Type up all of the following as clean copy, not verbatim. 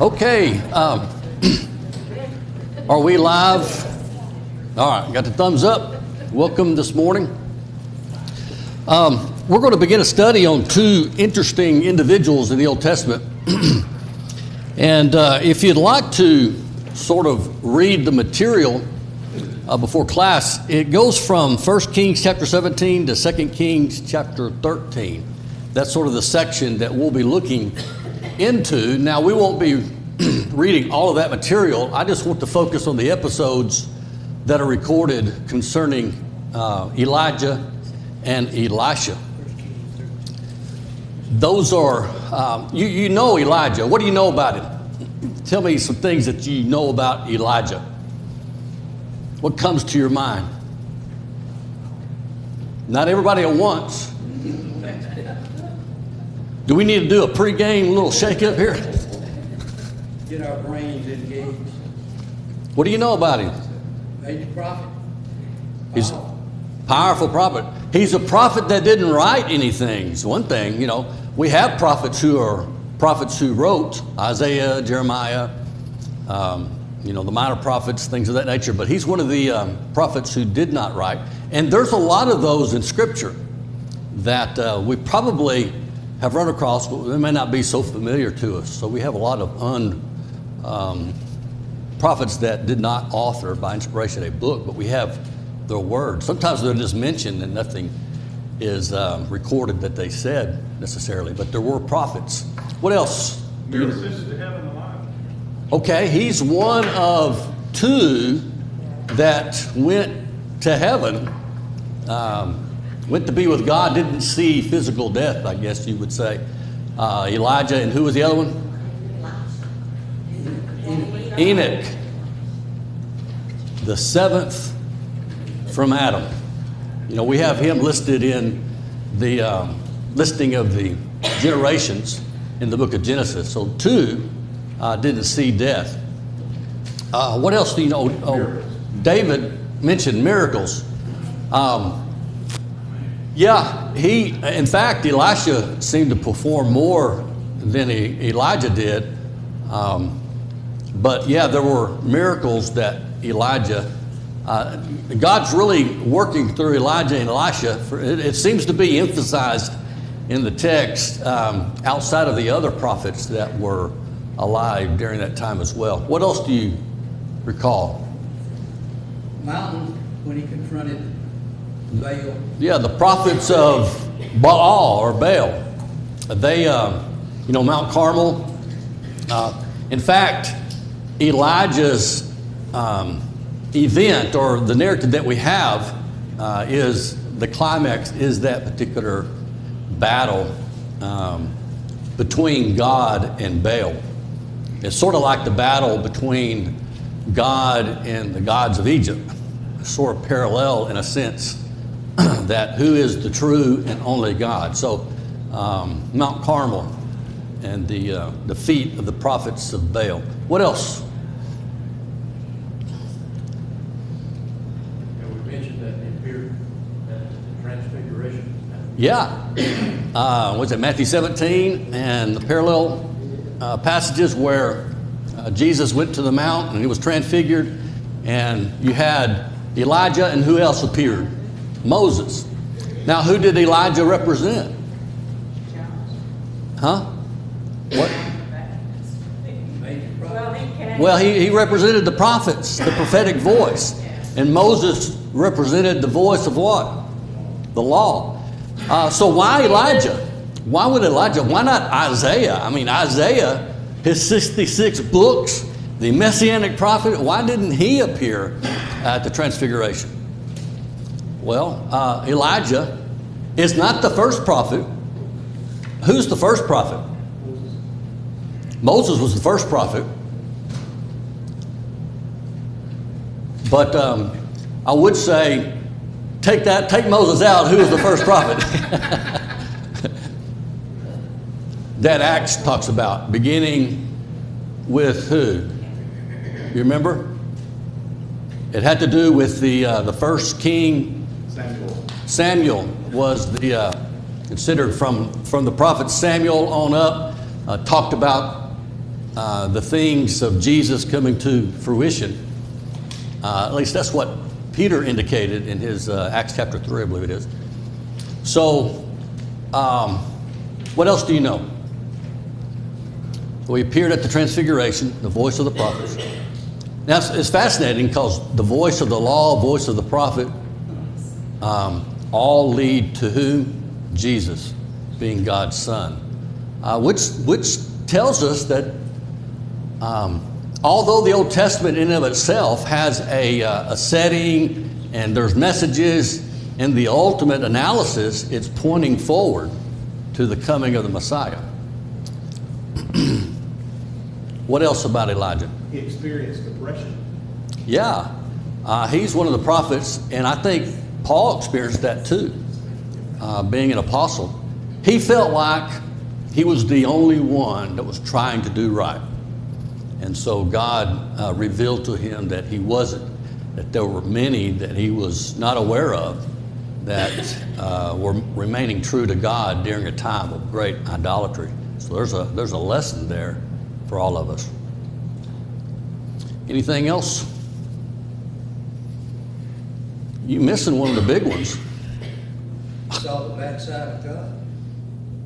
Okay, are we live? All right, got the thumbs up. Welcome this morning. We're going to begin a study on two interesting individuals in the Old Testament. And if you'd like to sort of read the material before class, it goes from 1 Kings chapter 17 to 2 Kings chapter 13. That's sort of the section that we'll be looking into. Now, we won't be reading all of that material. I just want to focus on the episodes that are recorded concerning Elijah and Elisha. Those are, you know Elijah. What do you know about him? Tell me some things that you know about Elijah. What comes to your mind? Not everybody at once. Do we need to do a pregame little shake-up here? Get our brains engaged. What do you know about him? Major prophet. He's a powerful prophet. He's a prophet that didn't write anything. It's one thing, you know. We have prophets who wrote, Isaiah, Jeremiah, the minor prophets, things of that nature. But he's one of the prophets who did not write. And there's a lot of those in Scripture that we probably have run across, but they may not be so familiar to us. So we have a lot of prophets that did not author by inspiration a book, but we have their words. Sometimes they're just mentioned and nothing is recorded that they said necessarily, but there were prophets. What else? You're ascended to heaven alive. Okay, he's one of two that went to heaven, went to be with God, didn't see physical death, I guess you would say. Elijah, and who was the other one? Enoch, the seventh from Adam. You know, we have him listed in the listing of the generations in the book of Genesis. So two didn't see death. What else do you know? Oh, David mentioned miracles. In fact, Elisha seemed to perform more than Elijah did. But there were miracles that Elijah, God's really working through Elijah and Elisha. It seems to be emphasized in the text outside of the other prophets that were alive during that time as well. What else do you recall? Mountain when he confronted Baal. Yeah, the prophets of Baal or Baal. They, Mount Carmel. In fact, Elijah's event, or the narrative that we have, is the climax is that particular battle between God and Baal. It's sort of like the battle between God and the gods of Egypt, sort of parallel in a sense. That who is the true and only God. So Mount Carmel and the feet of the prophets of Baal. What else? We mentioned that he appeared at the Transfiguration. Yeah. Was it Matthew 17 and the parallel passages where Jesus went to the mount and he was transfigured, and you had Elijah, and who else appeared? Moses. Now, who did Elijah represent? Huh? What? Well, he represented the prophets, the prophetic voice. And Moses represented the voice of what? The law. So why Elijah? Why would Elijah? Why not Isaiah? I mean, Isaiah, his 66 books, the Messianic prophet, why didn't he appear at the Transfiguration? Well, Elijah is not the first prophet. Who's the first prophet? Moses was the first prophet. But I would say, take Moses out. Who is the first prophet? That Acts talks about beginning with who? You remember? It had to do with the first king. Samuel was considered from the prophet Samuel on up, talked about the things of Jesus coming to fruition. At least that's what Peter indicated in his Acts chapter 3, I believe it is. So, what else do you know? We appeared at the Transfiguration, the voice of the prophets. Now, it's fascinating because the voice of the law, voice of the prophet, all lead to who? Jesus, being God's Son. Which tells us that although the Old Testament in and of itself has a setting and there's messages, and the ultimate analysis, it's pointing forward to the coming of the Messiah. What else about Elijah? He experienced depression. Yeah, he's one of the prophets, and I think Paul experienced that too, being an apostle. He felt like he was the only one that was trying to do right. And so God revealed to him that he wasn't, that there were many that he was not aware of that were remaining true to God during a time of great idolatry. So there's a lesson there for all of us. Anything else? You missing one of the big ones. Saw the backside of God.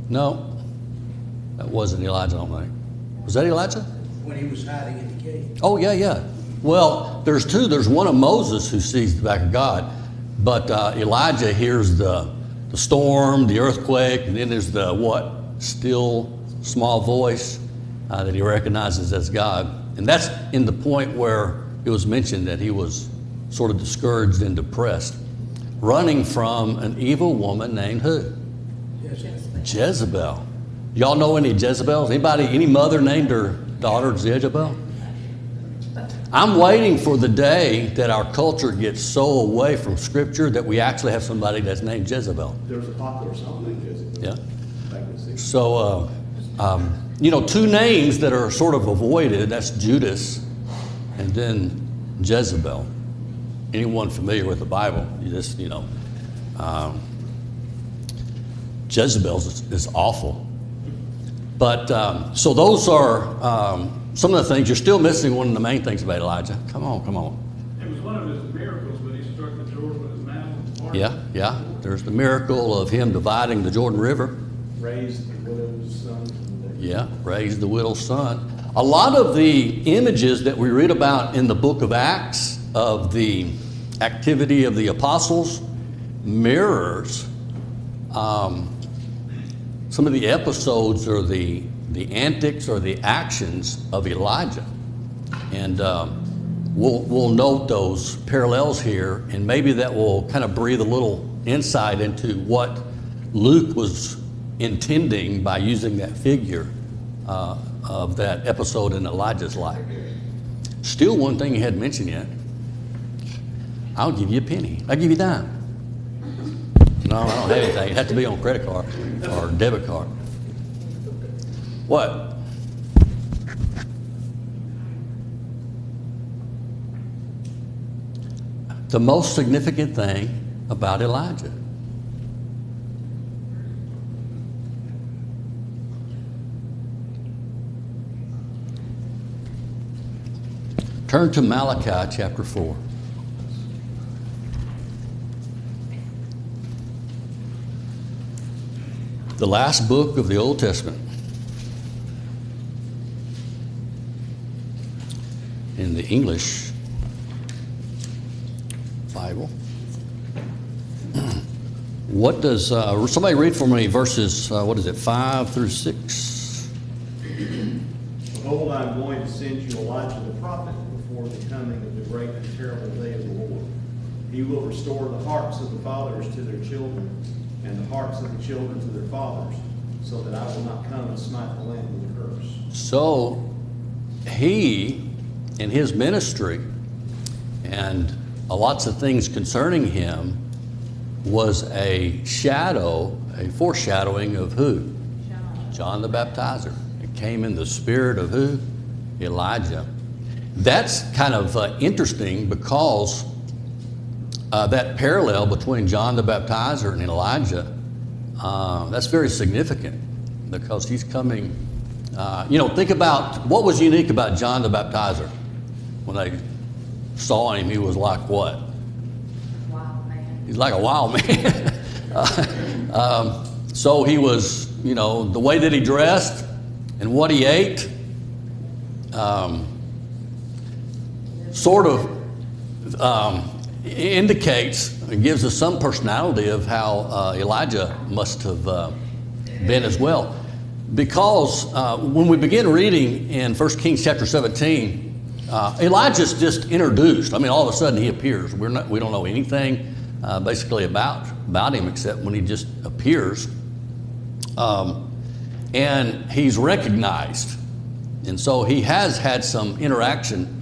No, that wasn't Elijah, I don't think. Was that Elijah? When he was hiding in the cave. Oh, yeah. Well, there's two. There's one of Moses who sees the back of God, but Elijah hears the storm, the earthquake, and then there's the what? Still, small voice that he recognizes as God. And that's in the point where it was mentioned that he was sort of discouraged and depressed, running from an evil woman named who? Jezebel. Y'all know any Jezebels? Any mother named her daughter Jezebel? I'm waiting for the day that our culture gets so away from Scripture that we actually have somebody that's named Jezebel. There was a popular song named Jezebel. Yeah. Back in the 60s. So, two names that are sort of avoided, that's Judas and then Jezebel. Anyone familiar with the Bible, you just, Jezebel is awful. But, so those are some of the things. You're still missing one of the main things about Elijah. Come on. It was one of his miracles when he struck the Jordan with his mantle. Yeah. There's the miracle of him dividing the Jordan River. Raised the widow's son from the dead. Yeah, raised the widow's son. A lot of the images that we read about in the book of Acts of the activity of the apostles mirrors some of the episodes or the antics or the actions of Elijah. And we'll note those parallels here, and maybe that will kind of breathe a little insight into what Luke was intending by using that figure of that episode in Elijah's life. Still, one thing he hadn't mentioned yet. I'll give you a penny. I'll give you a dime. No, I don't have anything. It has to be on credit card or debit card. What? The most significant thing about Elijah. Turn to Malachi chapter 4. The last book of the Old Testament. In the English Bible. What does, somebody read for me verses, 5 through 6? Behold, I am going to send you Elijah the prophet before the coming of the great and terrible day of the Lord. He will restore the hearts of the fathers to their children, and the hearts of the children to their fathers, so that I will not come and smite the land with a curse. So he, in his ministry, and lots of things concerning him, was a foreshadowing of who? John the Baptizer. It came in the spirit of who? Elijah. That's kind of interesting because that parallel between John the Baptizer and Elijah, that's very significant because he's coming Think about what was unique about John the Baptizer. When they saw him, he was like what? Wild man. He's like a wild man. So he was, the way that he dressed and what he ate, indicates and gives us some personality of how Elijah must have been as well. Because when we begin reading in 1 Kings chapter 17, Elijah's just introduced. I mean, all of a sudden he appears. We don't know anything basically about him except when he just appears. And he's recognized. And so he has had some interaction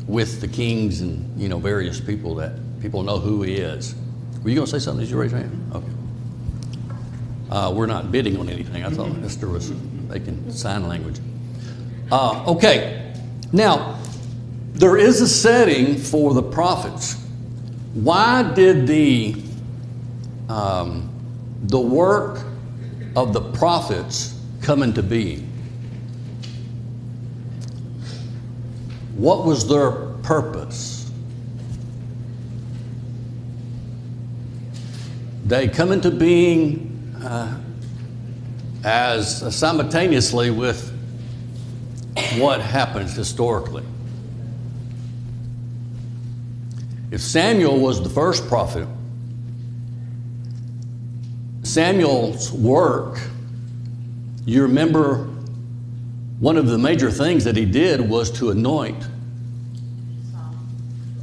with the kings and, various people that people know who he is. Were you going to say something? Did you raise your hand? Okay. We're not bidding on anything. I thought Hester was making sign language. Okay. Now, there is a setting for the prophets. Why did the work of the prophets come into being? What was their purpose? They come into being as simultaneously with what happens historically. If Samuel was the first prophet, Samuel's work, you remember one of the major things that he did was to anoint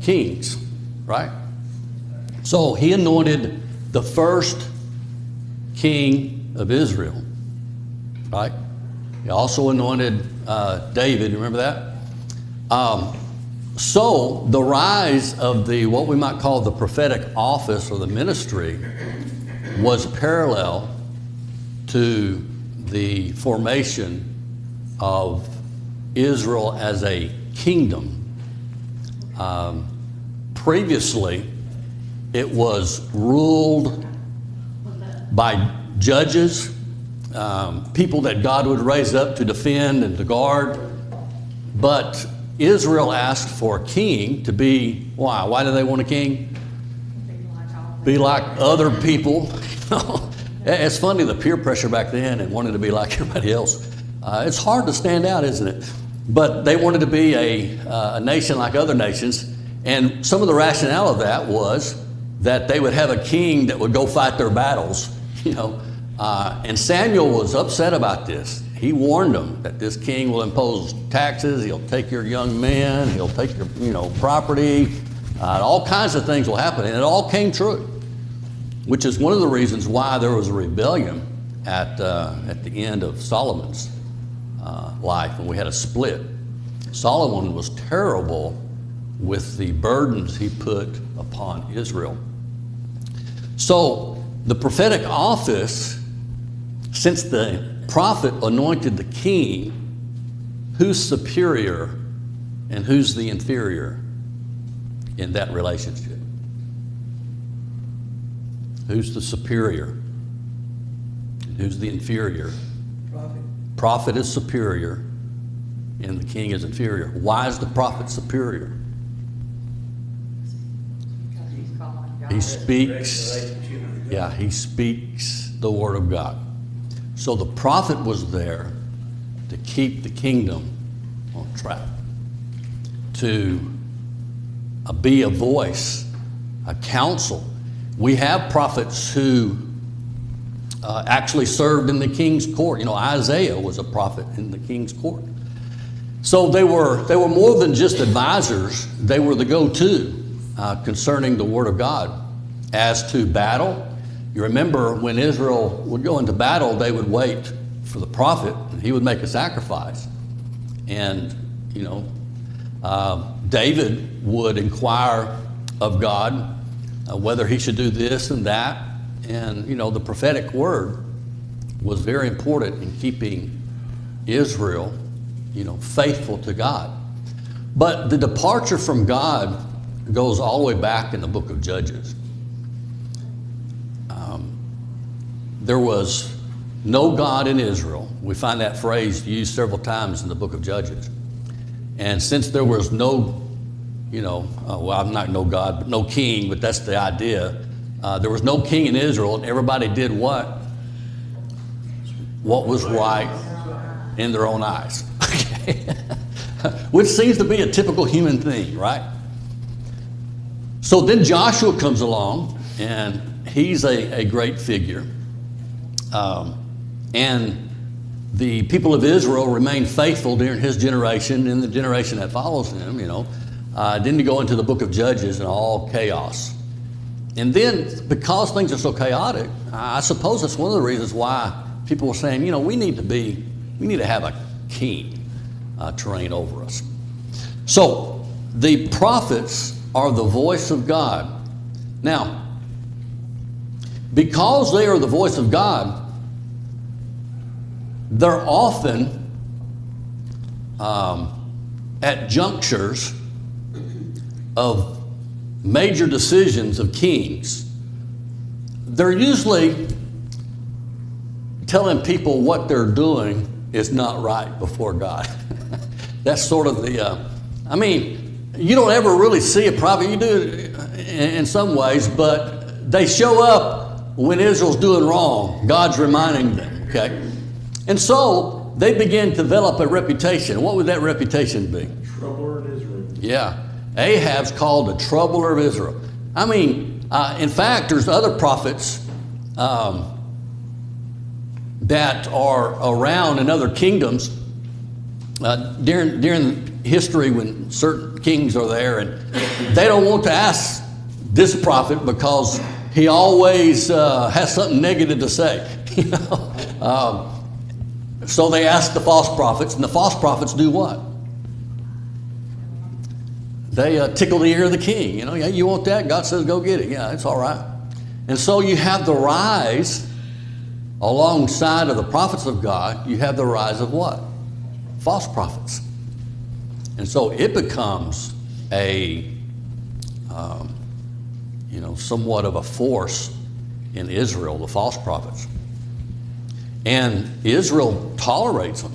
kings, right? So he anointed the first king of Israel, right? He also anointed David, you remember that? So the rise of what we might call the prophetic office or the ministry was parallel to the formation of Israel as a kingdom. Previously, it was ruled by judges, people that God would raise up to defend and to guard. But Israel asked for a king to be, why? Why do they want a king? Be like other people. It's funny, the peer pressure back then and wanting to be like everybody else. It's hard to stand out, isn't it? But they wanted to be a nation like other nations. And some of the rationale of that was that they would have a king that would go fight their battles, And Samuel was upset about this. He warned them that this king will impose taxes, he'll take your young men, he'll take your property, all kinds of things will happen. And it all came true, which is one of the reasons why there was a rebellion at the end of Solomon's life, and we had a split. Solomon was terrible with the burdens he put upon Israel. So the prophetic office, since the prophet anointed the king, who's superior and who's the inferior in that relationship? Who's the superior? And who's the inferior? Prophet. Prophet is superior and the king is inferior. Why is the prophet superior? Because he's calling God. He speaks, Relationship with God. yeah, he speaks the word of God. So the prophet was there to keep the kingdom on track, to be a voice, a counsel. We have prophets who actually served in the king's court. Isaiah was a prophet in the king's court. So they were more than just advisors. They were the go-to concerning the word of God. As to battle, you remember when Israel would go into battle, they would wait for the prophet, and he would make a sacrifice. And, David would inquire of God whether he should do this and that. And, the prophetic word was very important in keeping Israel, faithful to God. But the departure from God goes all the way back in the book of Judges. There was no God in Israel. We find that phrase used several times in the book of Judges. And since there was no, well, I'm not no God, but no king, but that's the idea. There was no king in Israel, and everybody did what? What was right in their own eyes. Okay. Which seems to be a typical human thing, right? So then Joshua comes along, and he's a great figure. And the people of Israel remained faithful during his generation and the generation that follows him, Then you go into the book of Judges and all chaos. And then, because things are so chaotic, I suppose that's one of the reasons why people were saying, we need to have a king to reign over us. So, the prophets are the voice of God. Now, because they are the voice of God, they're often at junctures of major decisions of kings. They're usually telling people what they're doing is not right before God. That's sort of the, you don't ever really see a prophet. You do in some ways, but they show up when Israel's doing wrong. God's reminding them, okay? And so they begin to develop a reputation. What would that reputation be? Troubler in Israel. Yeah. Ahab's called the troubler of Israel. In fact, there's other prophets that are around in other kingdoms during history when certain kings are there, and they don't want to ask this prophet because he always has something negative to say. So they ask the false prophets, and the false prophets do what? They tickle the ear of the king. Yeah, you want that? God says go get it. Yeah, it's all right. And so you have the rise, alongside of the prophets of God, you have the rise of what? False prophets. And so it becomes a, somewhat of a force in Israel, the false prophets. And Israel tolerates them,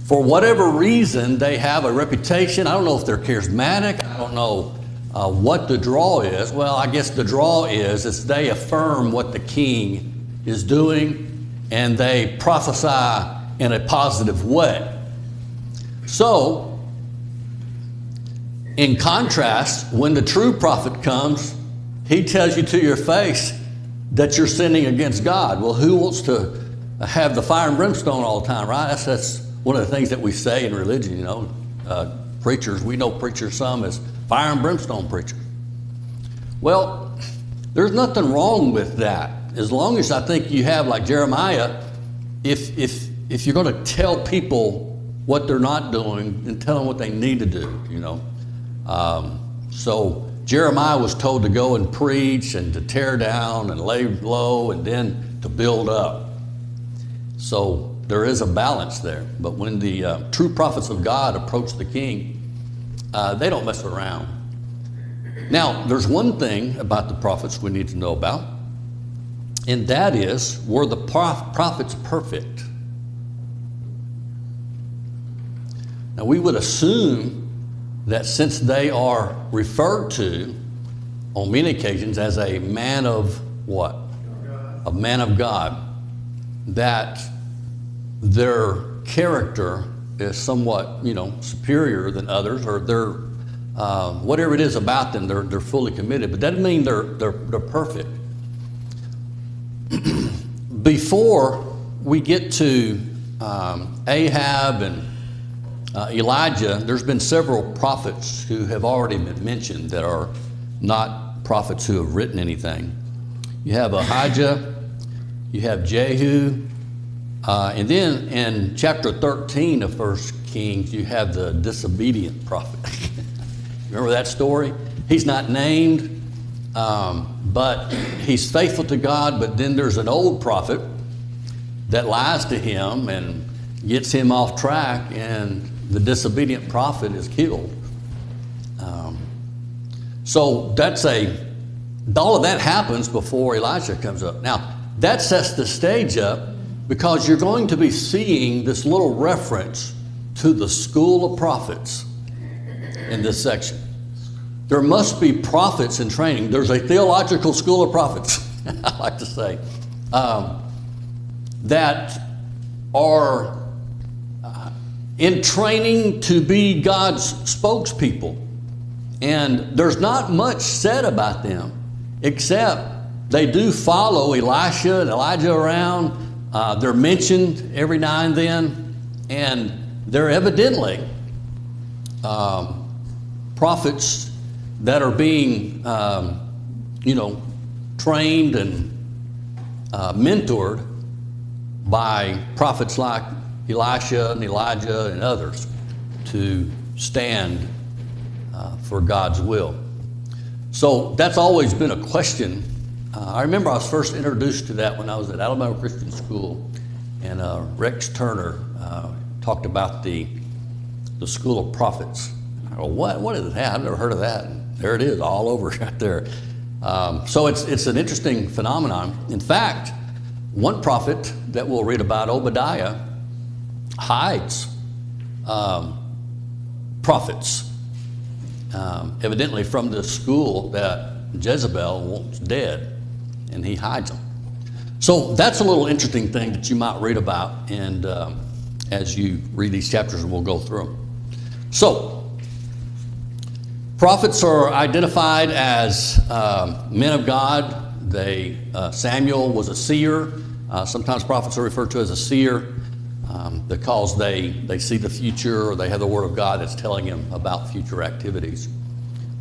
For whatever reason, they have a reputation. I don't know if they're charismatic. I don't know what the draw is. Well, I guess the draw is they affirm what the king is doing, and they prophesy in a positive way. So, in contrast, when the true prophet comes, he tells you to your face that you're sinning against God. Well, who wants to have the fire and brimstone all the time, right? That's one of the things that we say in religion, preachers, we know preachers some as fire and brimstone preachers. Well, there's nothing wrong with that. As long as I think you have, like Jeremiah, if you're going to tell people what they're not doing, then tell them what they need to do, So Jeremiah was told to go and preach and to tear down and lay low and then to build up. So there is a balance there. But when the true prophets of God approach the king, they don't mess around. Now, there's one thing about the prophets we need to know about, and that is, were the prophets perfect? Now, we would assume that since they are referred to on many occasions as a man of what? A man of God, that their character is somewhat, superior than others, or they're whatever it is about them, they're fully committed. But that doesn't mean they're perfect. Before we get to Ahab and Elijah, there's been several prophets who have already been mentioned that are not prophets who have written anything. You have Ahijah, you have Jehu, and then in chapter 13 of 1 Kings, you have the disobedient prophet. Remember that story? He's not named, but he's faithful to God, but then there's an old prophet that lies to him and gets him off track, and the disobedient prophet is killed. So all of that happens before Elijah comes up. Now, that sets the stage up because you're going to be seeing this little reference to the school of prophets in this section. There must be prophets in training. There's a theological school of prophets, I like to say, that are in training to be God's spokespeople. And there's not much said about them, except they do follow Elisha and Elijah around. They're mentioned every now and then, and they're evidently prophets that are being, trained and mentored by prophets like Elisha and Elijah and others to stand for God's will. So that's always been a question. I remember I was first introduced to that when I was at Alabama Christian School, and Rex Turner talked about the school of prophets. I go, what is that? I've never heard of that. And there it is, all over right there. So it's an interesting phenomenon. In fact, one prophet that we'll read about, Obadiah, hides prophets, evidently from the school that Jezebel wants dead, and he hides them. So that's a little interesting thing that you might read about, and as you read these chapters, we'll go through them. So, prophets are identified as men of God. Samuel was a seer. Sometimes prophets are referred to as a seer because they see the future, or they have the word of God that's telling them about future activities.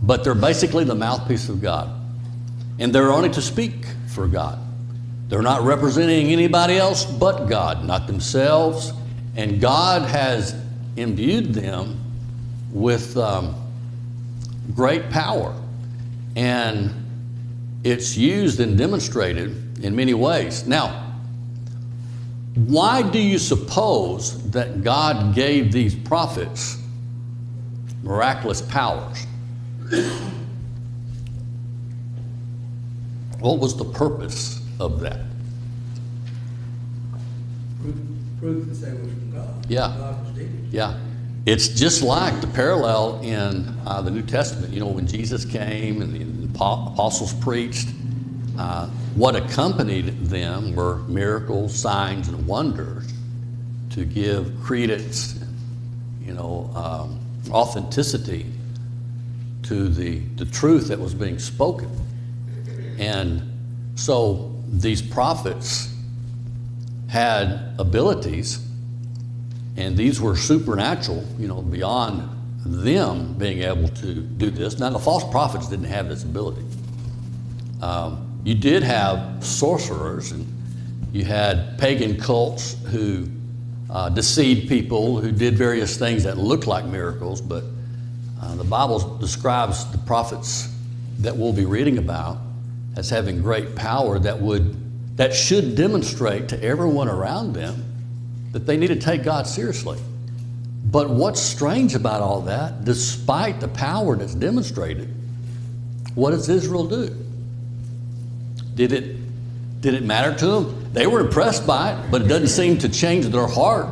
But they're basically the mouthpiece of God. And they're only to speak for God. They're not representing anybody else but God, not themselves. And God has imbued them with great power. And it's used and demonstrated in many ways. Now, why do you suppose that God gave these prophets miraculous powers? What was the purpose of that? Proof that they was from God. Yeah. God was dealing. Yeah. It's just like the parallel in the New Testament. You know, when Jesus came and the apostles preached, what accompanied them were miracles, signs, and wonders to give credence, authenticity to the truth that was being spoken. And so these prophets had abilities, and these were supernatural, beyond them being able to do this. Now, the false prophets didn't have this ability. You did have sorcerers, and you had pagan cults who deceived people, who did various things that looked like miracles, but the Bible describes the prophets that we'll be reading about as having great power that should demonstrate to everyone around them that they need to take God seriously. But what's strange about all that, despite the power that's demonstrated, what does Israel do? Did it matter to them? They were impressed by it, but it doesn't seem to change their heart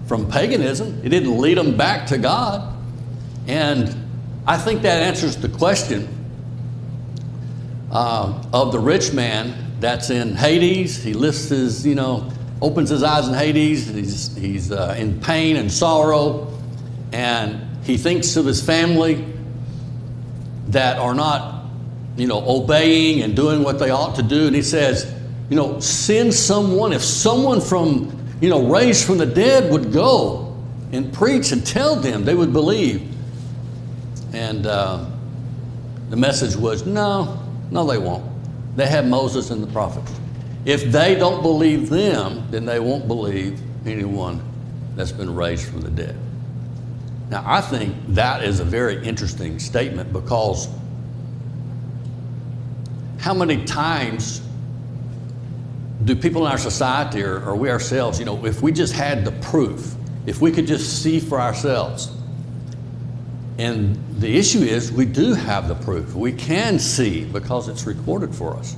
from paganism. It didn't lead them back to God. And I think that answers the question of the rich man that's in Hades. He lifts his, opens his eyes in Hades. He's in pain and sorrow, and he thinks of his family that are not, obeying and doing what they ought to do. And he says, send someone. If someone from, raised from the dead would go and preach and tell them, they would believe. And the message was, no, they won't. They have Moses and the prophets. If they don't believe them, then they won't believe anyone that's been raised from the dead. Now, I think that is a very interesting statement, because how many times do people in our society, or we ourselves, if we just had the proof, if we could just see for ourselves? And the issue is, we do have the proof. We can see because it's recorded for us.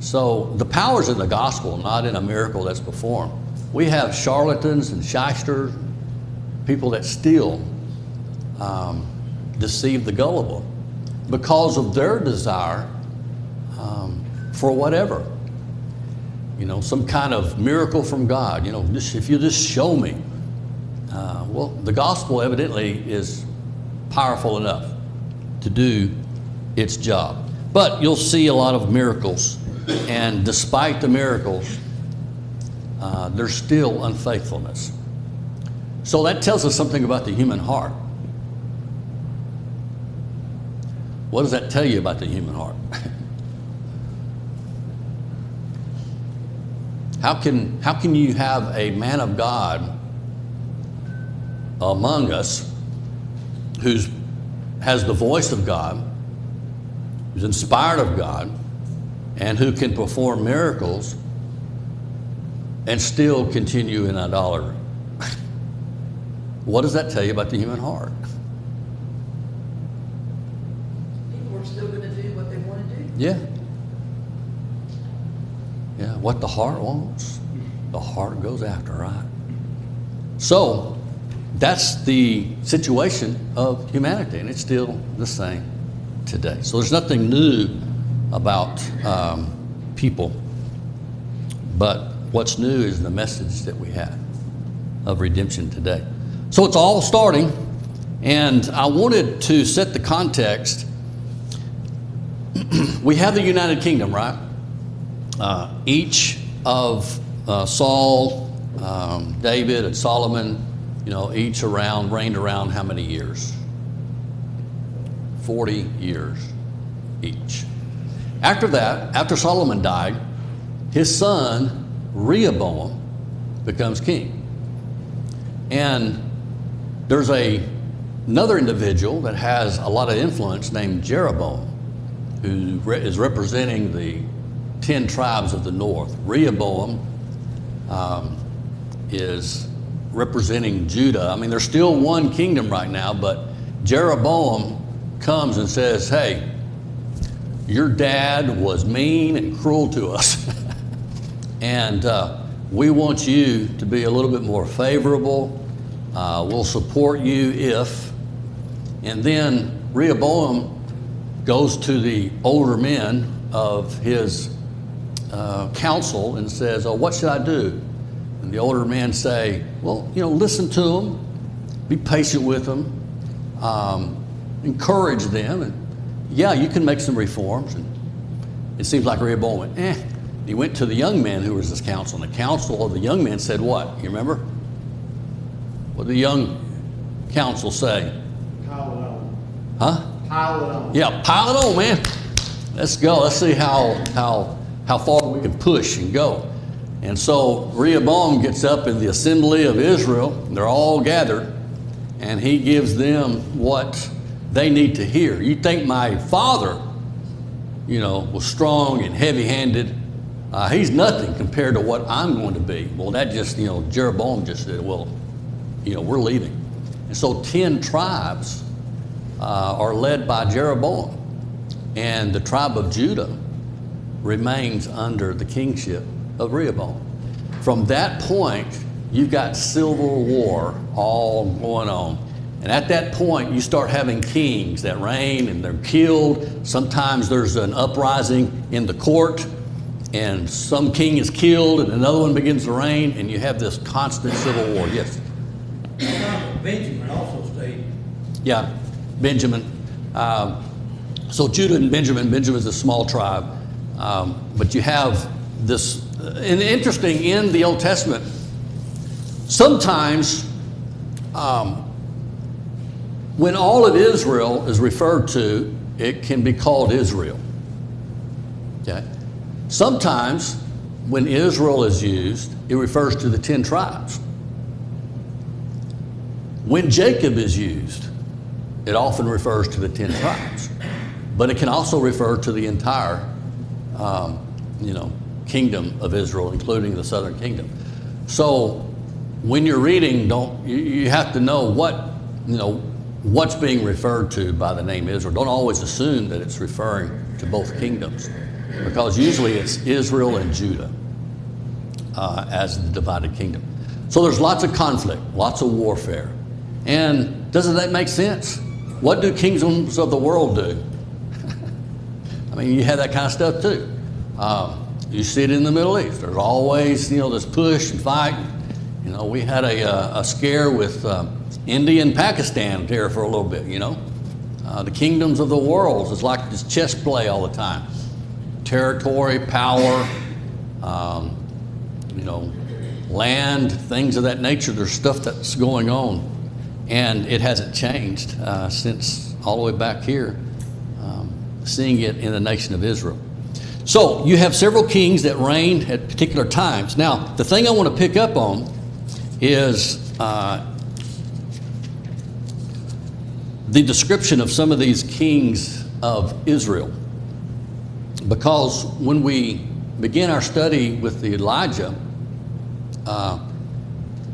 So the power's in the gospel, not in a miracle that's performed. We have charlatans and shysters, people that still deceive the gullible because of their desire for whatever. Some kind of miracle from God. If you just show me. Well, the gospel evidently is powerful enough to do its job. But you'll see a lot of miracles, and despite the miracles, there's still unfaithfulness. So that tells us something about the human heart. What does that tell you about the human heart? How can you have a man of God among us who has the voice of God, who's inspired of God, and who can perform miracles and still continue in idolatry? What does that tell you about the human heart? People are still going to do what they want to do. Yeah. Yeah, what the heart wants, the heart goes after, right? So that's the situation of humanity, and it's still the same today. So there's nothing new about people, but what's new is the message that we have of redemption today. So it's all starting, and I wanted to set the context. We have the United Kingdom, right? Each of Saul, David, and Solomon, each reigned around how many years? 40 years each. After that, after Solomon died, his son Rehoboam becomes king. And there's another individual that has a lot of influence named Jeroboam, who is representing the 10 tribes of the north. Rehoboam is representing Judah. I mean, there's still one kingdom right now, but Jeroboam comes and says, hey, your dad was mean and cruel to us. And we want you to be a little bit more favorable. We'll support you if. And then Rehoboam goes to the older men of his council and says, oh, what should I do? And the older men say, well, listen to them, be patient with them, encourage them, and yeah, you can make some reforms. And it seems like Rehoboam went, He went to the young men who was his council, and the council of the young men said what? You remember? What did the young council say? Pile it on. Huh? Pile it on. Yeah, pile it on, man. Let's go. Let's see how far we can push and go. And so Rehoboam gets up in the assembly of Israel, and they're all gathered, and he gives them what they need to hear. You think my father, was strong and heavy-handed. He's nothing compared to what I'm going to be. Well, that just, Jeroboam just said, well, we're leaving. And so 10 tribes are led by Jeroboam, and the tribe of Judah remains under the kingship of Rehoboam. From that point, you've got civil war all going on. And at that point, you start having kings that reign and they're killed. Sometimes there's an uprising in the court, and some king is killed and another one begins to reign, and you have this constant civil war. Yes? Benjamin also stayed. Yeah, Benjamin. So Judah and Benjamin is a small tribe. But you have this, and interesting, in the Old Testament, sometimes when all of Israel is referred to, it can be called Israel. Okay? Sometimes when Israel is used, it refers to the 10 tribes. When Jacob is used, it often refers to the 10 tribes. But it can also refer to the entire kingdom of Israel, including the southern kingdom. So when you're reading, you have to know what's being referred to by the name Israel. Don't always assume that it's referring to both kingdoms. because usually it's Israel and Judah as the divided kingdom. So there's lots of conflict, lots of warfare. And doesn't that make sense? What do kingdoms of the world do? I mean, you have that kind of stuff too. You see it in the Middle East. There's always, this push and fight. We had a scare with India and Pakistan there for a little bit, The kingdoms of the world is like this chess play all the time. Territory, power, land, things of that nature. There's stuff that's going on. And it hasn't changed since all the way back here, seeing it in the nation of Israel. So you have several kings that reigned at particular times. Now, the thing I want to pick up on is the description of some of these kings of Israel. Because when we begin our study with the Elijah,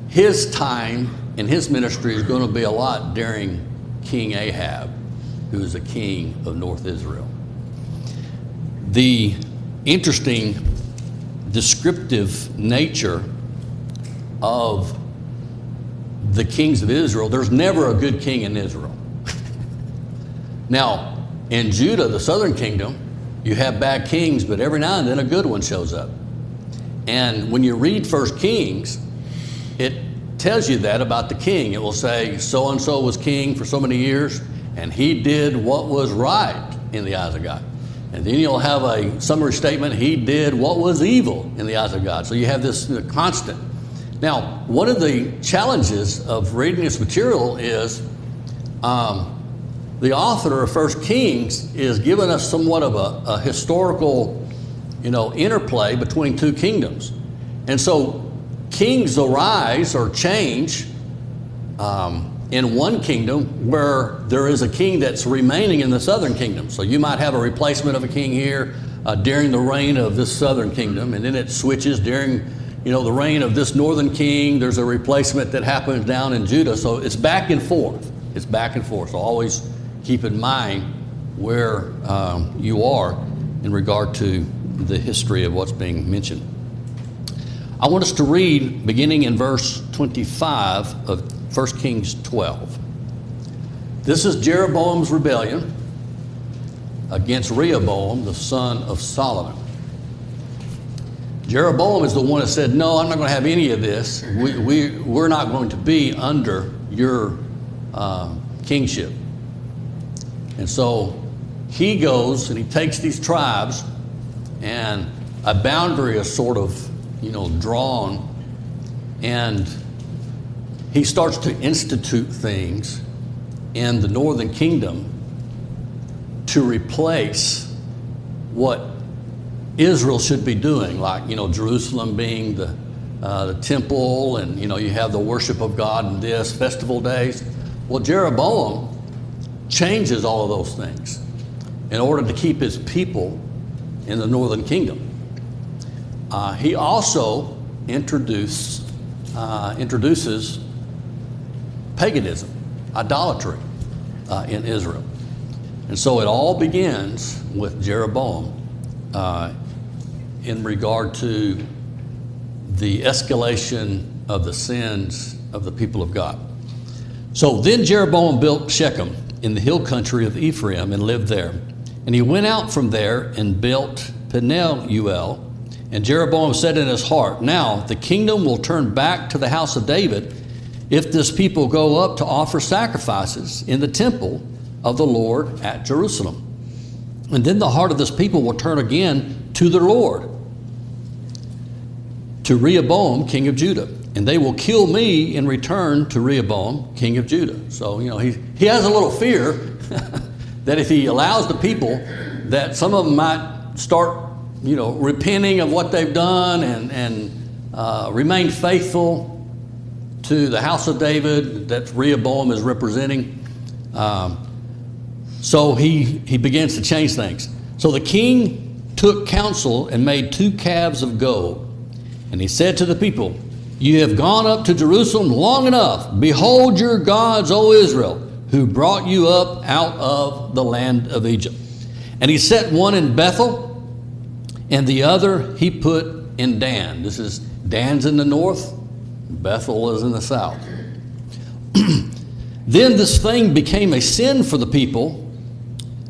his time and his ministry is going to be a lot during King Ahab, who is a king of North Israel. The interesting descriptive nature of the kings of Israel, there's never a good king in Israel. Now, in Judah, the southern kingdom, you have bad kings, but every now and then a good one shows up. And when you read 1 Kings, it tells you that about the king. It will say, so-and-so was king for so many years, and he did what was right in the eyes of God. And then you'll have a summary statement, he did what was evil in the eyes of God. So you have this constant. Now, one of the challenges of reading this material is the author of 1 Kings is giving us somewhat of a historical, interplay between two kingdoms. And so kings arise or change in one kingdom where there is a king that's remaining in the southern kingdom. So you might have a replacement of a king here during the reign of this southern kingdom, and then it switches during the reign of this northern king. There's a replacement that happens down in Judah. So it's back and forth. It's back and forth. So always keep in mind where you are in regard to the history of what's being mentioned. I want us to read beginning in verse 25 of 1 Kings 12. This is Jeroboam's rebellion against Rehoboam, the son of Solomon. Jeroboam is the one that said, no, I'm not going to have any of this. We're not going to be under your kingship. And so he goes and he takes these tribes, and a boundary is sort of drawn, and he starts to institute things in the northern kingdom to replace what Israel should be doing, like Jerusalem being the temple, and you have the worship of God in this festival days. Well, Jeroboam changes all of those things in order to keep his people in the northern kingdom. He also introduces paganism, idolatry in Israel. And so it all begins with Jeroboam in regard to the escalation of the sins of the people of God. So then Jeroboam built Shechem in the hill country of Ephraim and lived there. And he went out from there and built Peniel. And Jeroboam said in his heart, now the kingdom will turn back to the house of David if this people go up to offer sacrifices in the temple of the Lord at Jerusalem. And then the heart of this people will turn again to the Lord, to Rehoboam, king of Judah. And they will kill me in return to Rehoboam, king of Judah. So, he has a little fear that if he allows the people, that some of them might start repenting of what they've done and remain faithful to the house of David that Rehoboam is representing. So he begins to change things. So the king took counsel and made 2 calves of gold. And he said to the people, you have gone up to Jerusalem long enough. Behold your gods, O Israel, who brought you up out of the land of Egypt. And he set one in Bethel and the other he put in Dan. Dan's in the north, Bethel is in the south. Then this thing became a sin for the people,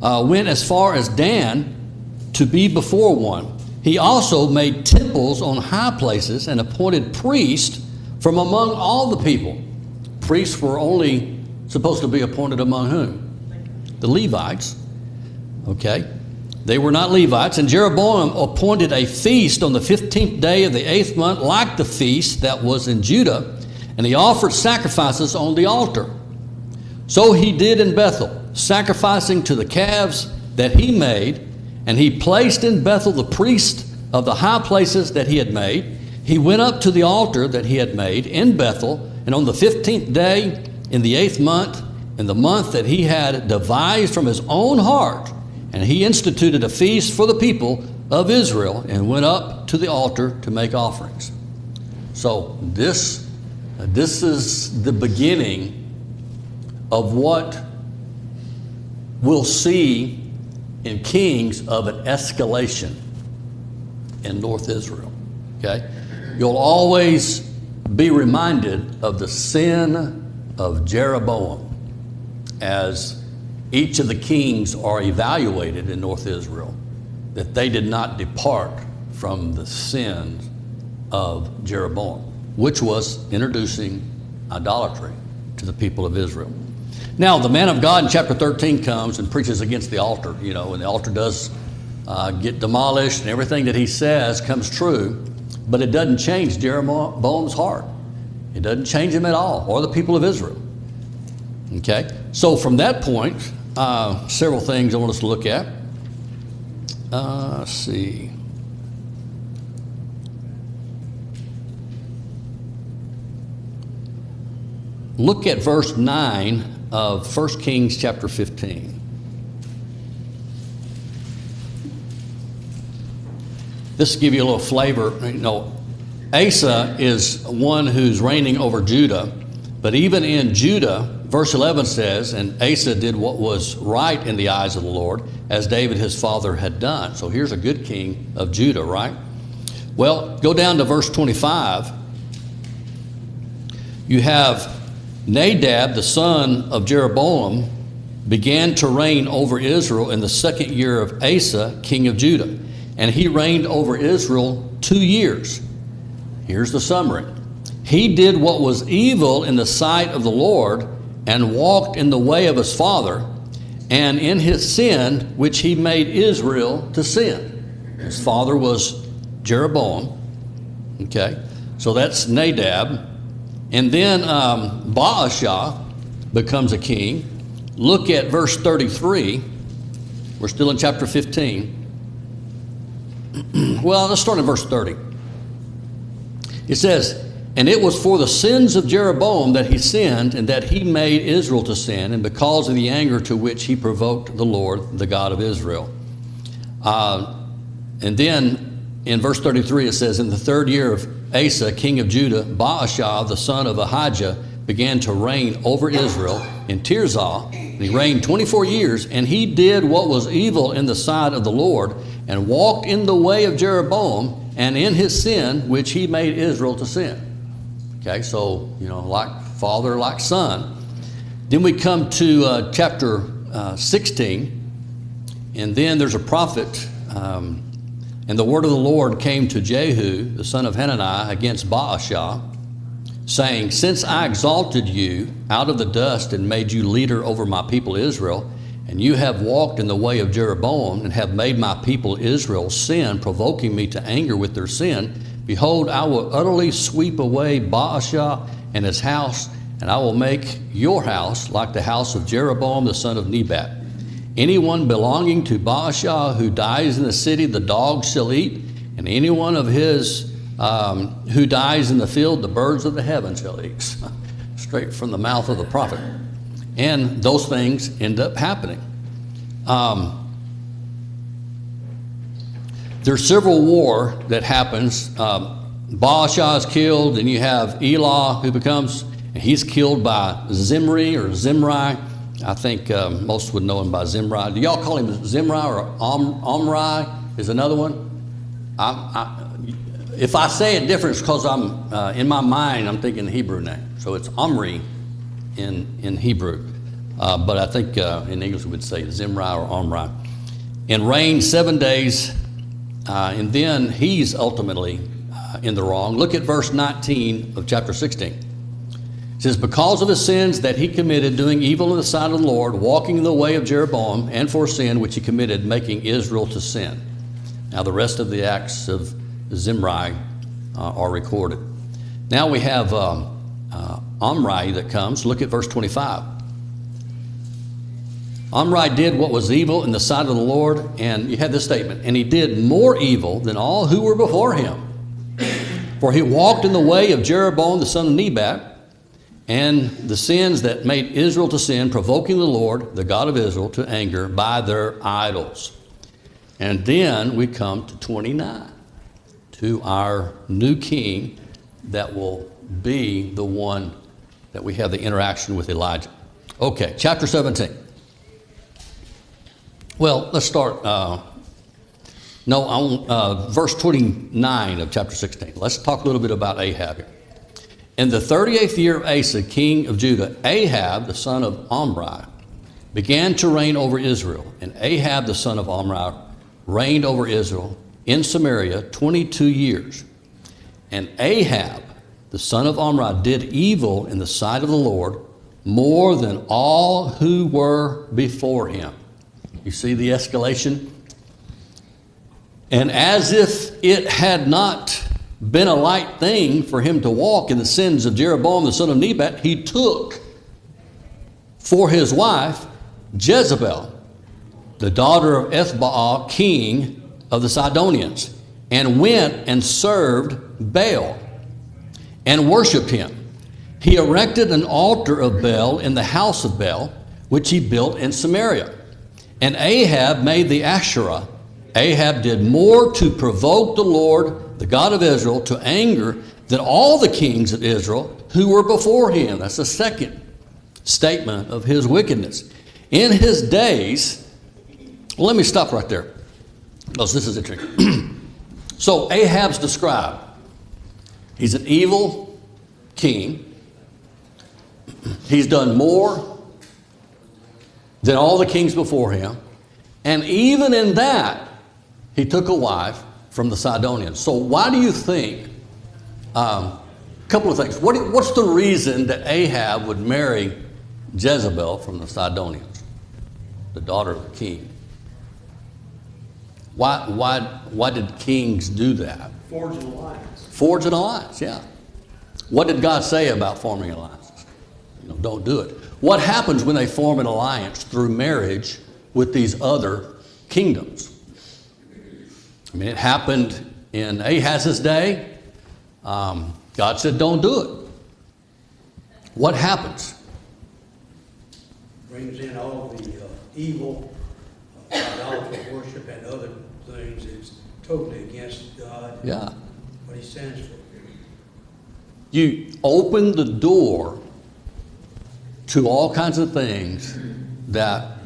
went as far as Dan to be before one. He also made temples on high places and appointed priests from among all the people. Priests were only supposed to be appointed among whom? The Levites. Okay. They were not Levites. And Jeroboam appointed a feast on the 15th day of the 8th month, like the feast that was in Judah, and he offered sacrifices on the altar. So he did in Bethel, sacrificing to the calves that he made, and he placed in Bethel the priest of the high places that he had made. He went up to the altar that he had made in Bethel, and on the 15th day in the 8th month, in the month that he had devised from his own heart, and he instituted a feast for the people of Israel and went up to the altar to make offerings. So this is the beginning of what we'll see in Kings of an escalation in North Israel. Okay? You'll always be reminded of the sin of Jeroboam as each of the kings are evaluated in North Israel, that they did not depart from the sins of Jeroboam, which was introducing idolatry to the people of Israel. Now, the man of God in chapter 13 comes and preaches against the altar, and the altar does get demolished, and everything that he says comes true, but it doesn't change Jeroboam's heart. It doesn't change him at all, or the people of Israel. Okay? So from that point, several things I want us to look at. Let's see. Look at verse 9 of 1 Kings chapter 15. This will give you a little flavor. Asa is one who's reigning over Judah, but even in Judah, verse 11 says, and Asa did what was right in the eyes of the Lord, as David his father had done. So here's a good king of Judah, right? Well, go down to verse 25. You have Nadab, the son of Jeroboam, began to reign over Israel in the 2nd year of Asa, king of Judah. And he reigned over Israel 2 years. Here's the summary. He did what was evil in the sight of the Lord and walked in the way of his father and in his sin, which he made Israel to sin. His father was Jeroboam. Okay, so that's Nadab. And then Baasha becomes a king. Look at verse 33. We're still in chapter 15. Well, let's start in verse 30. It says, and it was for the sins of Jeroboam that he sinned, and that he made Israel to sin, and because of the anger to which he provoked the Lord, the God of Israel. And then in verse 33 it says, in the 3rd year of Asa, king of Judah, Baasha, the son of Ahijah, began to reign over Israel in Tirzah. And he reigned 24 years, and he did what was evil in the sight of the Lord, and walked in the way of Jeroboam, and in his sin, which he made Israel to sin. Okay, so, like father, like son. Then we come to chapter 16, and then there's a prophet, and the word of the Lord came to Jehu, the son of Hanani, against Baasha, saying, since I exalted you out of the dust and made you leader over my people Israel, and you have walked in the way of Jeroboam and have made my people Israel sin, provoking me to anger with their sin, behold, I will utterly sweep away Baasha and his house, and I will make your house like the house of Jeroboam the son of Nebat. Anyone belonging to Baasha who dies in the city, the dogs shall eat, and anyone of his who dies in the field, the birds of the heaven shall eat. Straight from the mouth of the prophet. And those things end up happening. There's civil war that happens. Baasha is killed, and you have Elah who becomes, and he's killed by Zimri or Zimri. I think most would know him by Zimri. Do y'all call him Zimri or Omri is another one? If I say it different, it's because I'm in my mind I'm thinking the Hebrew name. So it's Omri in Hebrew, but I think in English we would say Zimri or Omri. And reigned 7 days, and then he's ultimately in the wrong. Look at verse 19 of chapter 16. It says, because of his sins that he committed, doing evil in the sight of the Lord, walking in the way of Jeroboam, and for sin which he committed, making Israel to sin. Now the rest of the acts of Zimri are recorded. Now we have Omri that comes. Look at verse 25. Omri did what was evil in the sight of the Lord, and you have this statement, and he did more evil than all who were before him. For he walked in the way of Jeroboam the son of Nebat, and the sins that made Israel to sin, provoking the Lord, the God of Israel, to anger by their idols. And then we come to 29, to our new king that will be the one that we have the interaction with Elijah. Okay, chapter 17. Well, let's start, verse 29 of chapter 16. Let's talk a little bit about Ahab here. In the 38th year of Asa, king of Judah, Ahab, the son of Omri, began to reign over Israel. And Ahab, the son of Omri, reigned over Israel in Samaria 22 years. And Ahab, the son of Omri, did evil in the sight of the Lord more than all who were before him. You see the escalation? And as if it had not been a light thing for him to walk in the sins of Jeroboam the son of Nebat, he took for his wife Jezebel, the daughter of Ethbaal, king of the Sidonians, and went and served Baal and worshiped him. He erected an altar of Baal in the house of Baal, which he built in Samaria. And Ahab made the Asherah. Ahab did more to provoke the Lord, the God of Israel, to anger than all the kings of Israel who were before him. That's the second statement of his wickedness. In his days, well, let me stop right there, because this is interesting. So Ahab's described. He's an evil king. He's done more than all the kings before him. And even in that, he took a wife from the Sidonians. So why do you think, a couple of things. What's the reason that Ahab would marry Jezebel from the Sidonians, the daughter of the king? Why did kings do that? Forge an alliance. Forge an alliance, yeah. What did God say about forming alliances? Don't do it. What happens when they form an alliance through marriage with these other kingdoms? I mean, it happened in Ahaz's day. God said, don't do it. What happens? Brings in all the evil, idolatry worship and other things. It's totally against God. Yeah. What he stands for. You open the door to all kinds of things that,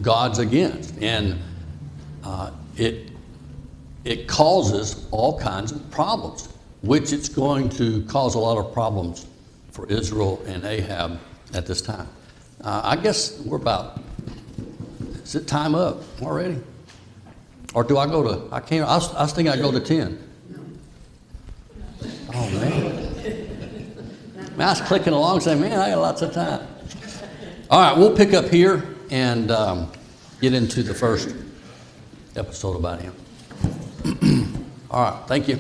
God's against. And it causes all kinds of problems, which it's going to cause a lot of problems for Israel and Ahab at this time. I guess is it time up already? Or do I go to, I was thinking I'd go to 10. Oh, man. I was clicking along saying, man, I got lots of time. All right, we'll pick up here and get into the first episode about him. All right, thank you.